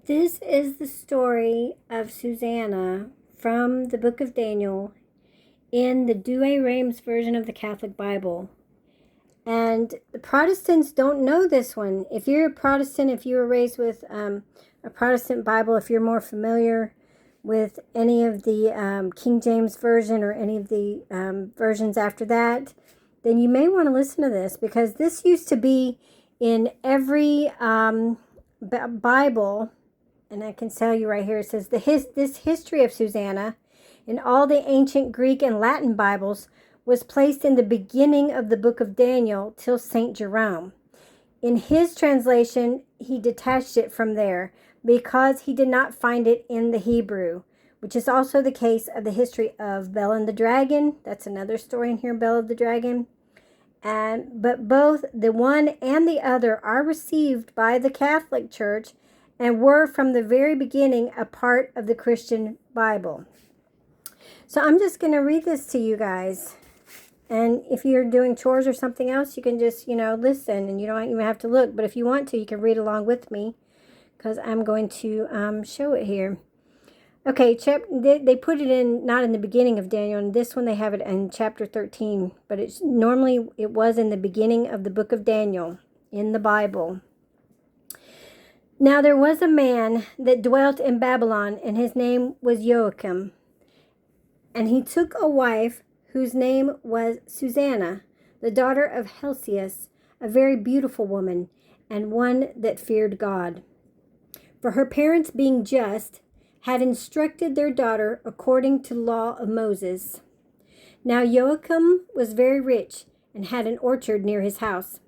This is the story of Susanna from the book of Daniel in the Douay Rheims version of the Catholic Bible. And the Protestants don't know this one. If you're a Protestant, if you were raised with a Protestant Bible, if you're more familiar with any of the King James Version or any of the versions after that, then you may want to listen to this, because this used to be in every Bible. And I can tell you right here, it says, this history of Susanna in all the ancient Greek and Latin Bibles was placed in the beginning of the book of Daniel till St. Jerome. In his translation, he detached it from there because he did not find it in the Hebrew, which is also the case of the history of Bel and the Dragon. That's another story in here, Bel of the Dragon. But both the one and the other are received by the Catholic Church and were from the very beginning a part of the Christian Bible. So I'm just going to read this to you guys. And if you're doing chores or something else, you can just, listen, and you don't even have to look. But if you want to, you can read along with me, because I'm going to show it here. Okay, they put it in, not in the beginning of Daniel, and this one they have it in chapter 13. But normally it was in the beginning of the book of Daniel in the Bible. Now there was a man that dwelt in Babylon, and his name was Joachim. And he took a wife whose name was Susanna, the daughter of Helcias, a very beautiful woman, and one that feared God. For her parents, being just, had instructed their daughter according to the law of Moses. Now Joachim was very rich and had an orchard near his house.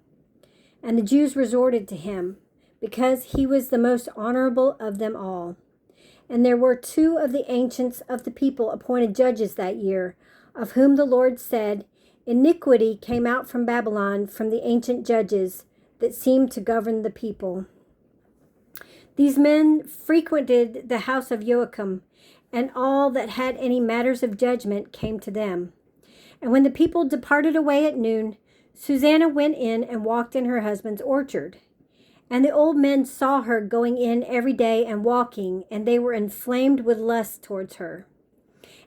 And the Jews resorted to him, because he was the most honorable of them all. And there were 2 of the ancients of the people appointed judges that year, of whom the Lord said, Iniquity came out from Babylon from the ancient judges that seemed to govern the people. These men frequented the house of Joachim, and all that had any matters of judgment came to them. And when the people departed away at noon, Susanna went in and walked in her husband's orchard. And the old men saw her going in every day and walking, and they were inflamed with lust towards her.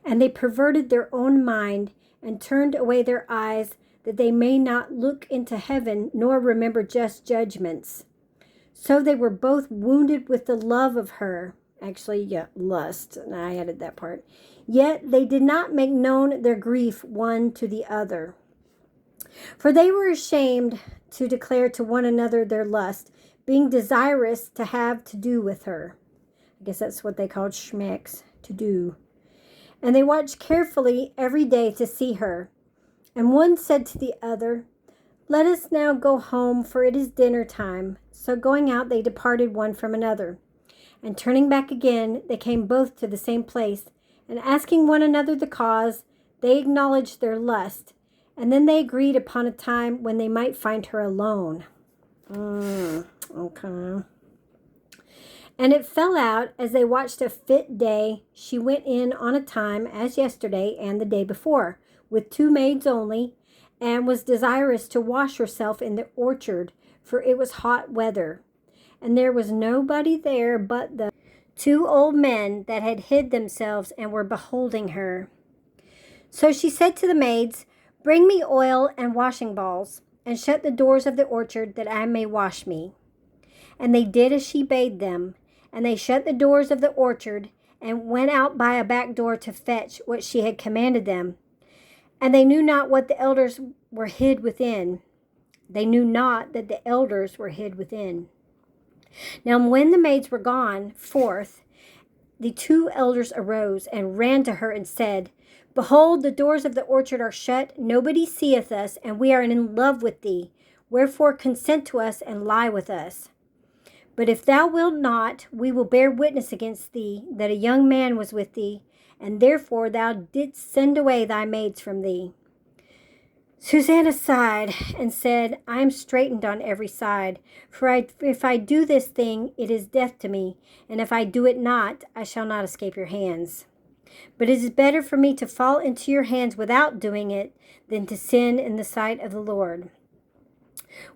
And they perverted their own mind and turned away their eyes, that they may not look into heaven nor remember just judgments. So they were both wounded with the love of her. Lust. And I added that part. Yet they did not make known their grief one to the other. For they were ashamed to declare to one another their lust, being desirous to have to do with her. I guess that's what they called schmecks, to do. And they watched carefully every day to see her. And one said to the other, Let us now go home, for it is dinner time. So going out, they departed one from another. And turning back again, they came both to the same place. And asking one another the cause, they acknowledged their lust. And then they agreed upon a time when they might find her alone. Okay. And it fell out, as they watched a fit day, she went in on a time, as yesterday and the day before, with 2 maids only, and was desirous to wash herself in the orchard, for it was hot weather. And there was nobody there but the 2 old men that had hid themselves and were beholding her. So she said to the maids, Bring me oil and washing balls, and shut the doors of the orchard, that I may wash me. And they did as she bade them, and they shut the doors of the orchard, and went out by a back door to fetch what she had commanded them. And they knew not what the elders were hid within. They knew not that the elders were hid within. Now when the maids were gone forth, the 2 elders arose and ran to her and said, Behold, the doors of the orchard are shut, nobody seeth us, and we are in love with thee. Wherefore consent to us and lie with us. But if thou wilt not, we will bear witness against thee that a young man was with thee, and therefore thou didst send away thy maids from thee. Susanna sighed and said, I am straitened on every side, for if I do this thing, it is death to me, and if I do it not, I shall not escape your hands. But it is better for me to fall into your hands without doing it than to sin in the sight of the Lord.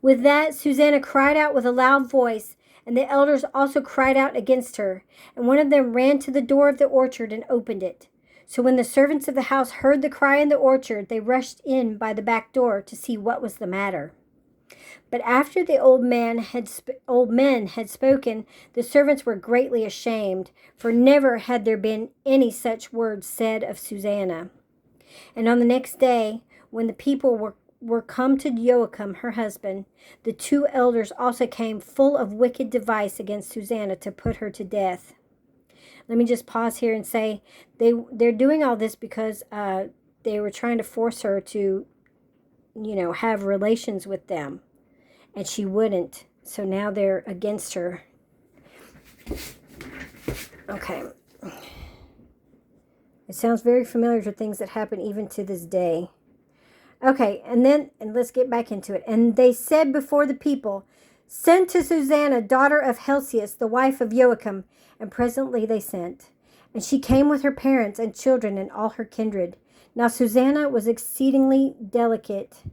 With that, Susanna cried out with a loud voice, And the elders also cried out against her. And one of them ran to the door of the orchard and opened it. So when the servants of the house heard the cry in the orchard, they rushed in by the back door to see what was the matter. But after the old men had spoken, the servants were greatly ashamed, for never had there been any such words said of Susanna. And on the next day, when the people were come to Joachim, her husband, the two elders also came full of wicked device against Susanna to put her to death. Let me just pause here and say they're doing all this because they were trying to force her to, have relations with them. And she wouldn't. So now they're against her. Okay. It sounds very familiar to things that happen even to this day. Okay, and let's get back into it. And they said before the people, "Send to Susanna, daughter of Helcias, the wife of Joachim." And presently they sent. And she came with her parents and children and all her kindred. Now Susanna was exceedingly delicate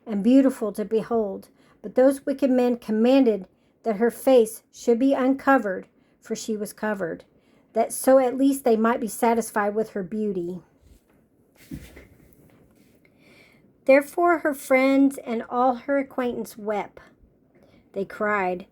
and beautiful to behold. But those wicked men commanded that her face should be uncovered, for she was covered, that so at least they might be satisfied with her beauty. Therefore her friends and all her acquaintance wept. They cried.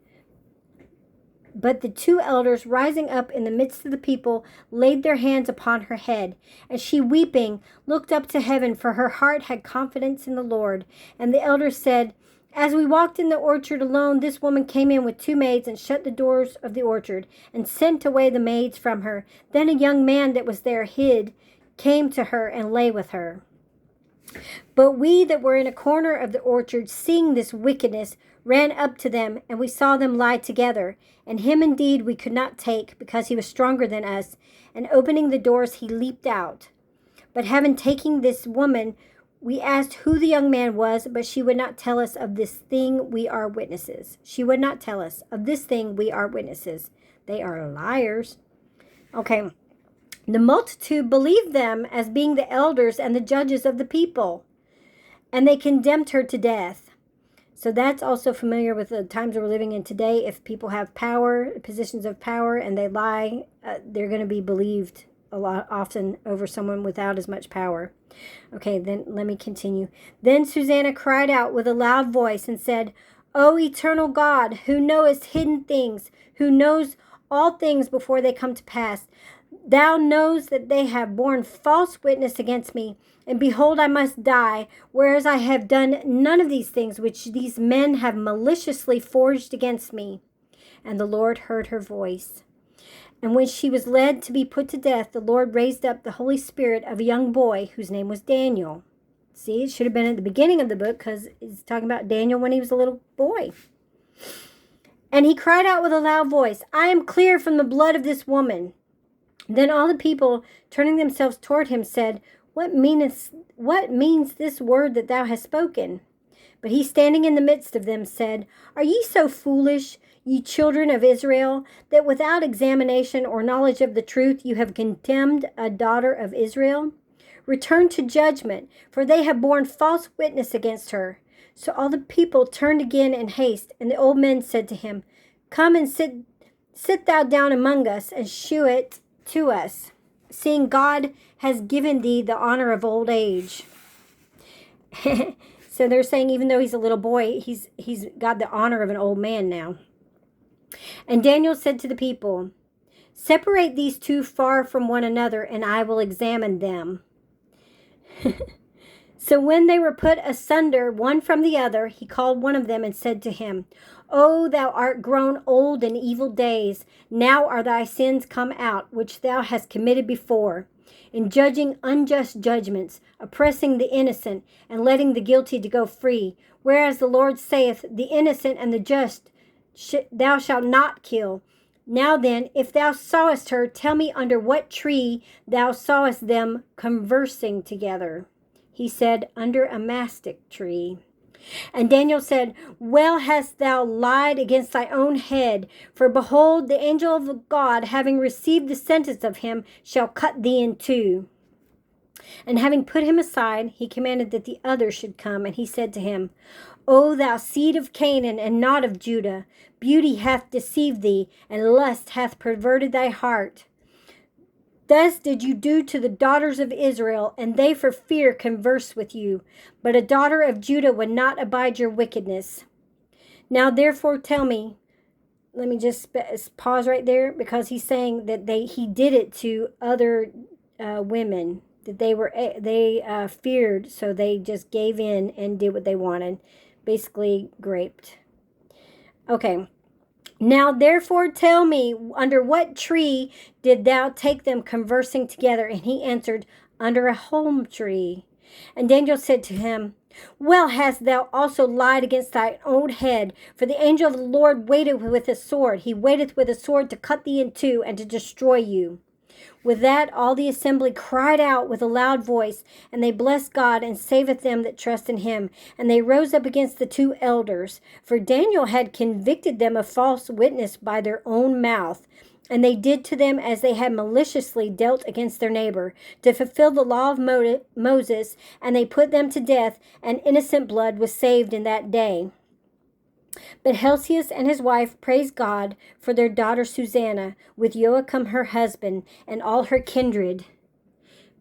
But the two elders, rising up in the midst of the people, laid their hands upon her head. And she, weeping, looked up to heaven, for her heart had confidence in the Lord. And the elders said, "As we walked in the orchard alone, this woman came in with two maids and shut the doors of the orchard and sent away the maids from her. Then a young man that was there hid came to her and lay with her. But we that were in a corner of the orchard, seeing this wickedness, ran up to them, and we saw them lie together. And him indeed we could not take, because he was stronger than us. And opening the doors, he leaped out. But having taken this woman, we asked who the young man was, but she would not tell us of this thing. We are witnesses." She would not tell us of this thing. We are witnesses. They are liars. Okay. The multitude believed them as being the elders and the judges of the people, and they condemned her to death. So that's also familiar with the times we're living in today. If people have power, positions of power, and they lie, they're going to be believed a lot often over someone without as much power. Okay, then let me continue. Then Susanna cried out with a loud voice and said, "O eternal God, who knowest hidden things, who knows all things before they come to pass, thou knows that they have borne false witness against me, and behold, I must die, whereas I have done none of these things which these men have maliciously forged against me." And the Lord heard her voice. And when she was led to be put to death, the Lord raised up the Holy Spirit of a young boy whose name was Daniel. See, it should have been at the beginning of the book because it's talking about Daniel when he was a little boy. And he cried out with a loud voice, "I am clear from the blood of this woman." Then all the people, turning themselves toward him, said, What means this word that thou hast spoken?" But he, standing in the midst of them, said, "Are ye so foolish, ye children of Israel, that without examination or knowledge of the truth you have condemned a daughter of Israel? Return to judgment, for they have borne false witness against her." So all the people turned again in haste, and the old men said to him, "Come and sit thou down among us, and shew it to us, seeing God has given thee the honor of old age." So they're saying even though he's a little boy, he's got the honor of an old man now. And Daniel said to the people, "Separate these two far from one another, and I will examine them." So when they were put asunder one from the other, he called one of them and said to him, "O thou art grown old in evil days, now are thy sins come out, which thou hast committed before, in judging unjust judgments, oppressing the innocent, and letting the guilty to go free. Whereas the Lord saith, the innocent and the just thou shalt not kill. Now then, if thou sawest her, tell me under what tree thou sawest them conversing together." He said, "Under a mastic tree." And Daniel said, "Well hast thou lied against thy own head, for behold, the angel of God, having received the sentence of him, shall cut thee in two." And having put him aside, he commanded that the other should come. And he said to him, O thou seed of Canaan, and not of Judah, beauty hath deceived thee, and lust hath perverted thy heart. Thus did you do to the daughters of Israel, and they for fear converse with you. But a daughter of Judah would not abide your wickedness. Now therefore tell me, let me just pause right there, because he's saying that he did it to other women, that they feared, so they just gave in and did what they wanted, basically raped. Okay. Now therefore tell me, under what tree did thou take them conversing together? And he answered, under a holm tree. And Daniel said to him, well hast thou also lied against thine own head, for the angel of the Lord waiteth with a sword. He waiteth with a sword to cut thee in two and to destroy you. With that, all the assembly cried out with a loud voice, and they blessed God and saveth them that trust in him. And they rose up against the two elders, for Daniel had convicted them of false witness by their own mouth. And they did to them as they had maliciously dealt against their neighbor, to fulfill the law of Moses, and they put them to death, and innocent blood was saved in that day. But Helcias and his wife praised God for their daughter Susanna, with Joachim her husband, and all her kindred,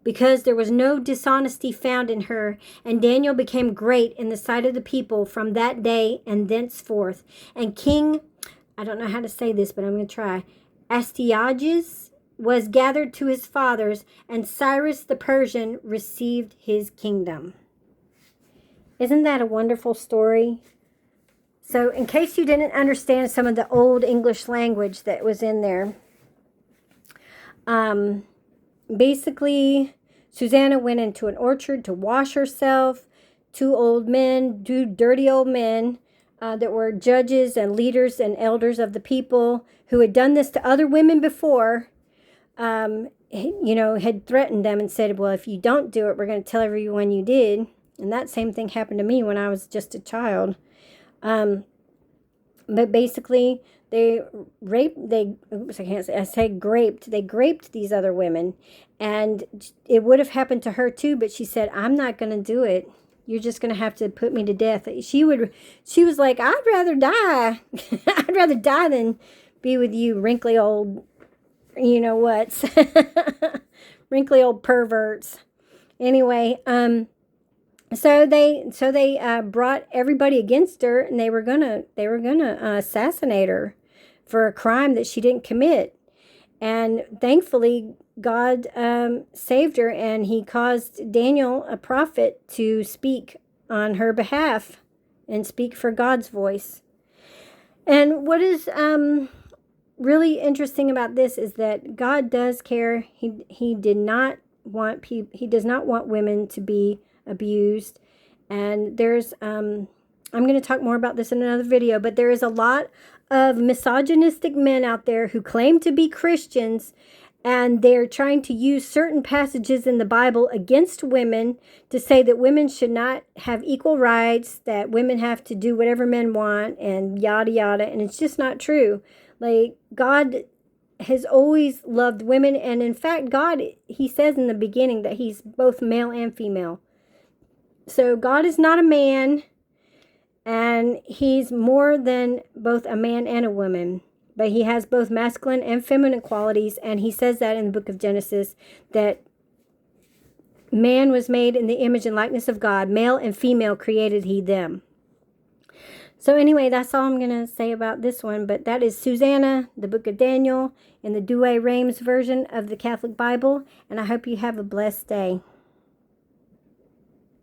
because there was no dishonesty found in her. And Daniel became great in the sight of the people from that day and thenceforth. And King, I don't know how to say this, but I'm going to try, Astyages was gathered to his fathers, and Cyrus the Persian received his kingdom. Isn't that a wonderful story? So in case you didn't understand some of the old English language that was in there, basically Susanna went into an orchard to wash herself. Two dirty old men that were judges and leaders and elders of the people, who had done this to other women before, had threatened them and said, well, if you don't do it, we're going to tell everyone you did. And that same thing happened to me when I was just a child. But basically they graped these other women, and it would have happened to her too, but she said, I'm not going to do it. You're just going to have to put me to death. She was like, I'd rather die. I'd rather die than be with you wrinkly old, wrinkly old perverts. Anyway, So they brought everybody against her, and they were gonna assassinate her for a crime that she didn't commit. And thankfully, God saved her, and he caused Daniel, a prophet, to speak on her behalf and speak for God's voice. And what is really interesting about this is that God does care. He does not want women to be abused. And there's I'm going to talk more about this in another video, but there is a lot of misogynistic men out there who claim to be Christians, and they're trying to use certain passages in the Bible against women to say that women should not have equal rights, that women have to do whatever men want, and yada yada. And it's just not true. Like, God has always loved women, and in fact, God, he says in the beginning that he's both male and female. So God is not a man, and he's more than both a man and a woman. But he has both masculine and feminine qualities, and he says that in the book of Genesis, that man was made in the image and likeness of God. Male and female created he them. So anyway, that's all I'm going to say about this one. But that is Susanna, the book of Daniel, in the Douay Rheims version of the Catholic Bible. And I hope you have a blessed day.